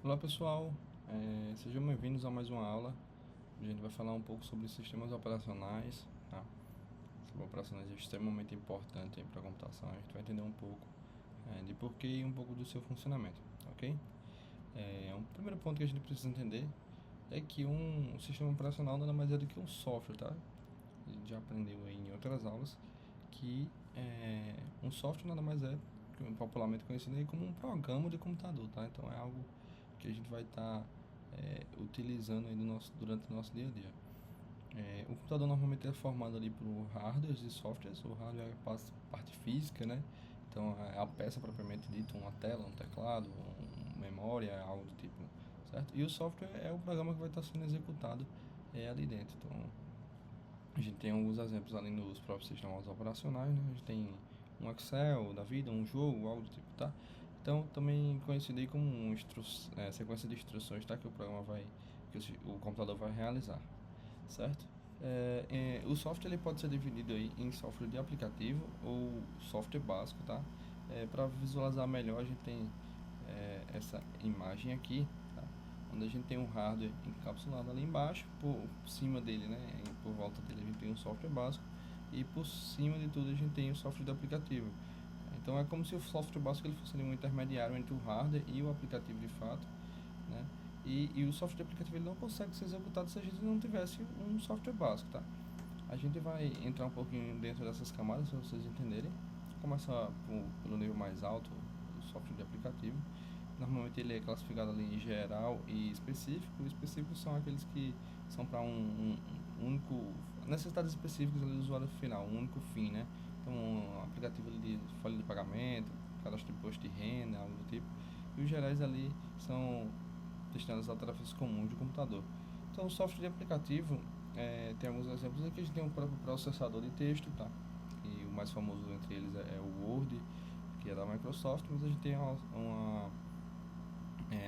Olá pessoal, sejam bem-vindos a mais uma aula. A gente vai falar um pouco sobre sistemas operacionais, tá? Sistemas operacionais é extremamente importante para a computação. A gente vai entender um pouco de porquê e um pouco do seu funcionamento, ok? Um primeiro ponto que a gente precisa entender é que um sistema operacional nada mais é do que um software, tá? A gente já aprendeu aí em outras aulas que um software nada mais é popularmente conhecido aí como um programa de computador, tá? Então é algo que a gente vai estar utilizando aí durante o nosso dia a dia. O computador normalmente é formado ali por hardware e softwares. O hardware é a parte física, né? Então é a peça propriamente dita, uma tela, um teclado, uma memória, algo do tipo, certo? E o software é o programa que vai estar sendo executado ali dentro. Então a gente tem alguns exemplos ali nos próprios sistemas operacionais, né? A gente tem um Excel da vida, um jogo, algo do tipo, tá? Então, também conhecido aí como sequência de instruções, tá? Que o computador vai realizar, certo? O software ele pode ser dividido aí em software de aplicativo ou software básico, tá? Para visualizar melhor, a gente tem essa imagem aqui, tá? Onde a gente tem um hardware encapsulado ali embaixo, por cima dele, né? E por volta dele a gente tem um software básico e por cima de tudo a gente tem o software do aplicativo. Então é como se o software básico ele fosse ali um intermediário entre o hardware e o aplicativo de fato, né? E o software aplicativo ele não consegue ser executado se a gente não tivesse um software básico, tá? A gente vai entrar um pouquinho dentro dessas camadas para vocês entenderem. Começar pelo nível mais alto, o software de aplicativo. Normalmente ele é classificado ali em geral e específico. Específicos são aqueles que são para um único necessidades específicas ali do usuário final, um único fim, né? Então, um aplicativo de folha de pagamento, cadastro de imposto de renda, algo do tipo. E os gerais ali são destinados a tarefas comuns do computador. Então, o software de aplicativo tem alguns exemplos aqui. A gente tem um próprio processador de texto, tá? E o mais famoso entre eles é o Word, que é da Microsoft, mas a gente tem uma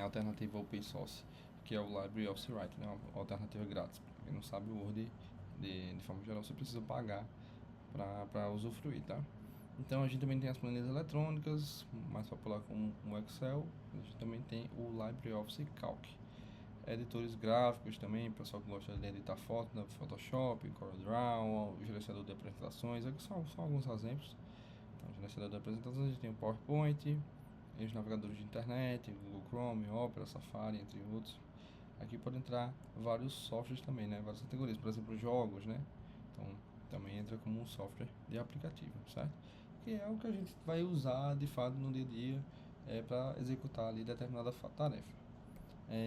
alternativa open source, que é o LibreOffice Writer, né? Uma alternativa grátis. Pra quem não sabe, o Word, de forma geral, você precisa pagar para usufruir, tá? Então a gente também tem as planilhas eletrônicas, mais popular como o Excel. A gente também tem o LibreOffice Calc. Editores gráficos também, pessoal que gosta de editar foto, né? Photoshop, CorelDRAW, o gerenciador de apresentações, aqui são alguns exemplos. Então, o gerenciador de apresentações a gente tem o PowerPoint, os navegadores de internet, Google Chrome, Opera, Safari, entre outros. Aqui pode entrar vários softwares também, né? Várias categorias, por exemplo, jogos, né? Então, também entra como um software de aplicativo, certo? Que é o que a gente vai usar de fato no dia a dia para executar ali determinada tarefa.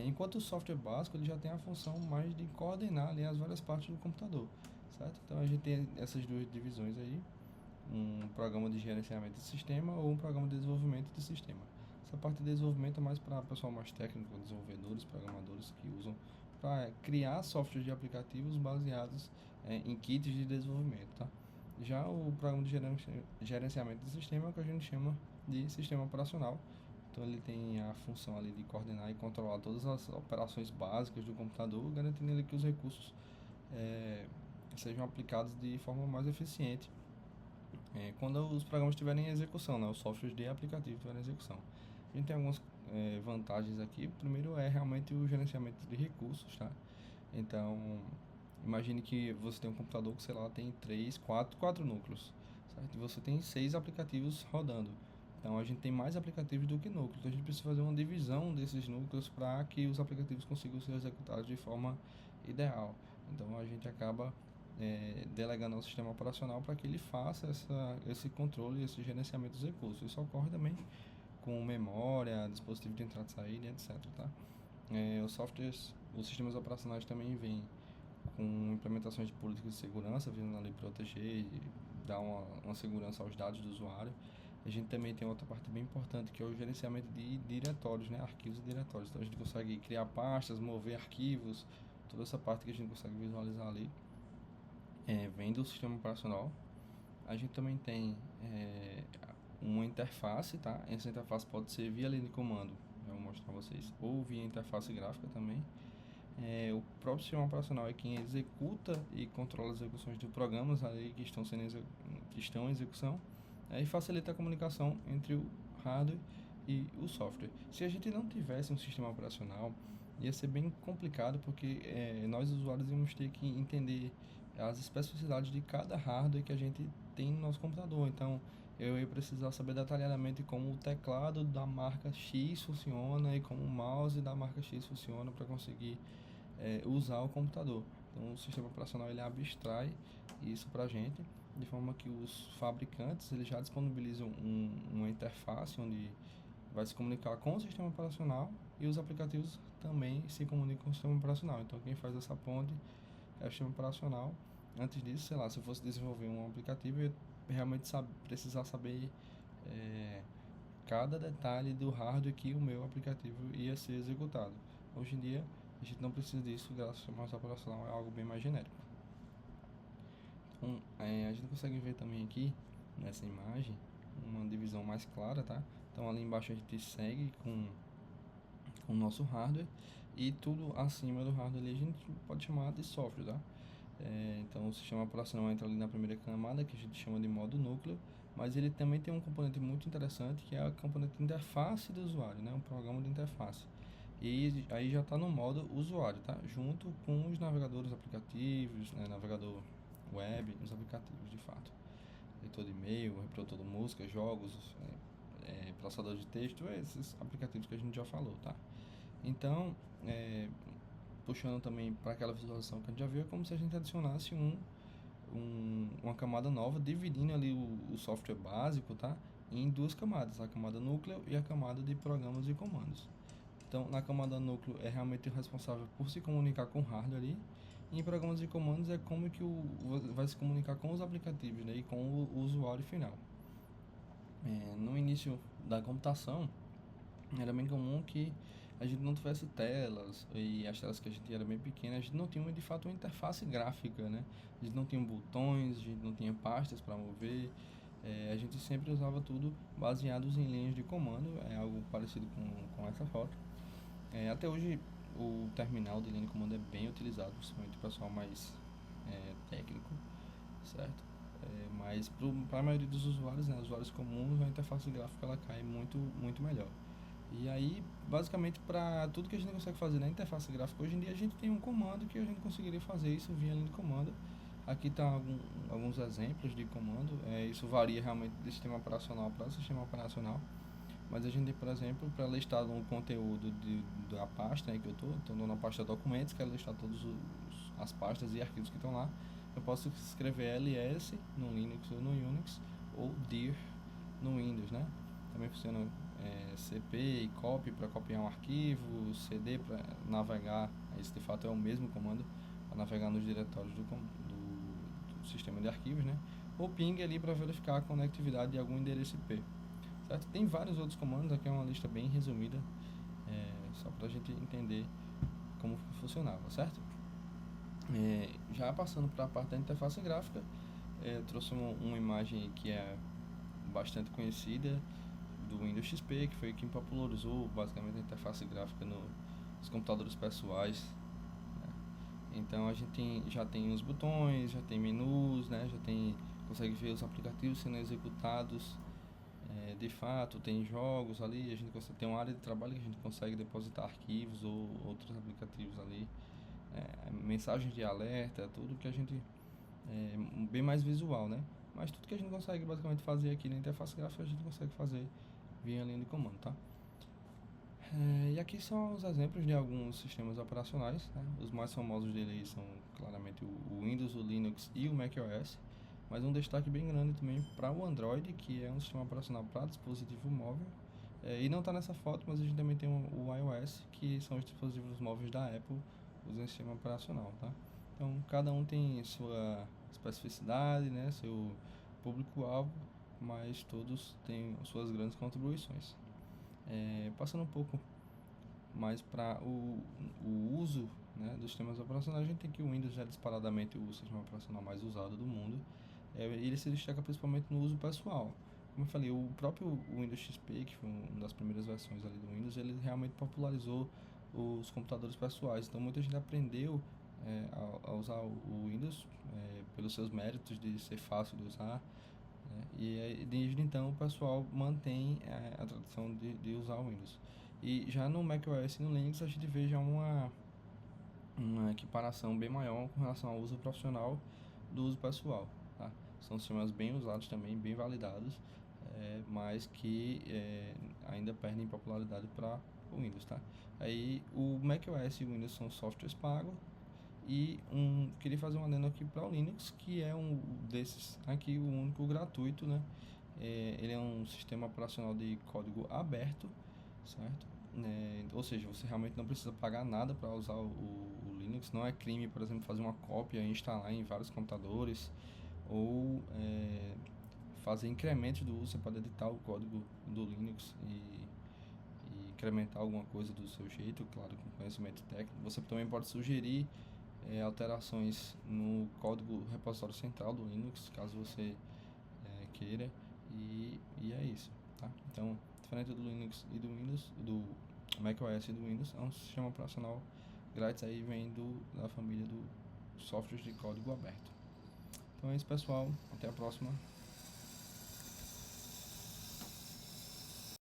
Enquanto o software básico ele já tem a função mais de coordenar ali as várias partes do computador, certo? Então a gente tem essas duas divisões aí, um programa de gerenciamento de sistema ou um programa de desenvolvimento de sistema. Essa parte de desenvolvimento é mais para pessoal mais técnico, desenvolvedores, programadores que usam para criar softwares de aplicativos baseados em kits de desenvolvimento, tá? Já o programa de gerenciamento de sistema é o que a gente chama de sistema operacional. Então ele tem a função ali de coordenar e controlar todas as operações básicas do computador, garantindo ali que os recursos sejam aplicados de forma mais eficiente quando os programas estiverem em execução, né? Os softwares de aplicativo estiverem em execução. A gente tem algumas vantagens aqui. O primeiro é realmente o gerenciamento de recursos, tá? Então, imagine que você tem um computador que, sei lá, tem quatro núcleos, certo? E você tem 6 aplicativos rodando. Então, a gente tem mais aplicativos do que núcleos. Então, a gente precisa fazer uma divisão desses núcleos para que os aplicativos consigam ser executados de forma ideal. Então, a gente acaba delegando ao sistema operacional para que ele faça esse controle, esse gerenciamento dos recursos. Isso ocorre também com memória, dispositivo de entrada e saída, etc. Tá? Os sistemas operacionais também vêm com implementações de políticas de segurança, visando ali proteger e dar uma segurança aos dados do usuário. A gente também tem outra parte bem importante que é o gerenciamento de diretórios, né? Arquivos e diretórios. Então a gente consegue criar pastas, mover arquivos, toda essa parte que a gente consegue visualizar ali vem do sistema operacional. A gente também tem uma interface, tá? Essa interface pode ser via linha de comando, eu vou mostrar para vocês, ou via interface gráfica também. O próprio sistema operacional é quem executa e controla as execuções de programas ali que estão em execução e facilita a comunicação entre o hardware e o software. Se a gente não tivesse um sistema operacional, ia ser bem complicado, porque nós usuários íamos ter que entender as especificidades de cada hardware que a gente tem no nosso computador. Então, eu ia precisar saber detalhadamente como o teclado da marca X funciona e como o mouse da marca X funciona para conseguir usar o computador. Então, o sistema operacional ele abstrai isso para a gente, de forma que os fabricantes eles já disponibilizam uma interface onde vai se comunicar com o sistema operacional e os aplicativos também se comunicam com o sistema operacional. Então, quem faz essa ponte é o sistema operacional. Antes disso, sei lá, se eu fosse desenvolver um aplicativo, eu ia realmente precisar saber é, cada detalhe do hardware que o meu aplicativo ia ser executado. Hoje em dia, a gente não precisa disso, graças ao sistema operacional, é algo bem mais genérico. Então, a gente consegue ver também aqui, nessa imagem, uma divisão mais clara, tá? Então, ali embaixo a gente segue com o nosso hardware e tudo acima do hardware ali a gente pode chamar de software, tá? Então, o sistema operacional entra ali na primeira camada, que a gente chama de modo núcleo, mas ele também tem um componente muito interessante, que é a componente de interface do usuário, né? Um programa de interface. E aí já está no modo usuário, tá? Junto com os navegadores aplicativos, né? Navegador web, os aplicativos de fato. Leitor de e-mail, reprodutor de música, jogos, processador de texto, esses aplicativos que a gente já falou, tá? Então, puxando também para aquela visualização que a gente já viu, é como se a gente adicionasse uma camada nova, dividindo ali o software básico, tá? Em duas camadas, a camada núcleo e a camada de programas e comandos. Então, na camada núcleo é realmente o responsável por se comunicar com o hardware ali, e em programas e comandos é como que vai se comunicar com os aplicativos, né? E com o usuário final. No início da computação, era bem comum que a gente não tivesse telas, e as telas que a gente era bem pequena, a gente não tinha de fato uma interface gráfica, né? A gente não tinha botões, a gente não tinha pastas para mover, a gente sempre usava tudo baseados em linhas de comando, é algo parecido com essa foto. Até hoje o terminal de linha de comando é bem utilizado, principalmente o pessoal mais técnico, certo? Mas para a maioria dos usuários, né, usuários comuns, a interface gráfica ela cai muito melhor. E aí, basicamente, para tudo que a gente consegue fazer na interface gráfica, hoje em dia a gente tem um comando que a gente conseguiria fazer isso via linha de comando. Aqui está alguns exemplos de comando. Isso varia realmente de sistema operacional para sistema operacional. Mas a gente tem, por exemplo, para listar um conteúdo da pasta, né, que eu estou na pasta documentos, quero listar todas as pastas e arquivos que estão lá. Eu posso escrever ls no Linux ou no Unix, ou dir no Windows, né? Também funciona cp e copy para copiar um arquivo, cd para navegar, esse de fato é o mesmo comando para navegar nos diretórios do sistema de arquivos, né? Ou ping ali para verificar a conectividade de algum endereço IP. Certo? Tem vários outros comandos, aqui é uma lista bem resumida, só para a gente entender como funcionava, certo? Já passando para a parte da interface gráfica, trouxe uma imagem que é bastante conhecida do Windows XP, que foi quem popularizou basicamente a interface gráfica nos computadores pessoais, né? Então a gente já tem os botões, já tem menus, né? Consegue ver os aplicativos sendo executados. De fato, tem jogos ali, a gente tem uma área de trabalho que a gente consegue depositar arquivos ou outros aplicativos ali, mensagens de alerta, tudo que a gente bem mais visual, né? Mas tudo que a gente consegue basicamente fazer aqui na interface gráfica a gente consegue fazer via linha de comando, tá? E aqui são os exemplos de alguns sistemas operacionais, né? Os mais famosos dele aí são claramente o Windows, o Linux e o macOS. Mas um destaque bem grande também para o Android, que é um sistema operacional para dispositivo móvel. E não está nessa foto, mas a gente também tem o iOS, que são os dispositivos móveis da Apple usando sistema operacional, tá? Então, cada um tem sua especificidade, né, seu público-alvo, mas todos têm suas grandes contribuições. Passando um pouco mais para o uso, né, dos sistemas operacionais, a gente tem que o Windows é disparadamente o sistema operacional mais usado do mundo. Ele se destaca principalmente no uso pessoal. Como eu falei, o próprio Windows XP, que foi uma das primeiras versões ali do Windows, ele realmente popularizou os computadores pessoais. Então muita gente aprendeu a usar o Windows pelos seus méritos de ser fácil de usar, E desde então o pessoal mantém a tradição de usar o Windows. E já no macOS e no Linux a gente vê já uma equiparação bem maior com relação ao uso profissional do uso pessoal, tá? São sistemas bem usados também, bem validados, mas que ainda perdem popularidade para o Windows, tá? Aí o macOS e o Windows são softwares pagos e queria fazer um adendo aqui para o Linux, que é um desses aqui, o único gratuito, né? Ele é um sistema operacional de código aberto, certo? Ou seja, você realmente não precisa pagar nada para usar o Linux. Não é crime, por exemplo, fazer uma cópia e instalar em vários computadores ou fazer incrementos do uso. Você pode editar o código do Linux e incrementar alguma coisa do seu jeito, claro, com conhecimento técnico. Você também pode sugerir alterações no código repositório central do Linux, caso você queira, e é isso, tá? Então, diferente do Linux e do Windows, do macOS e do Windows, é um sistema operacional grátis, aí vem da família do softwares de código aberto. Então é isso, pessoal, até a próxima.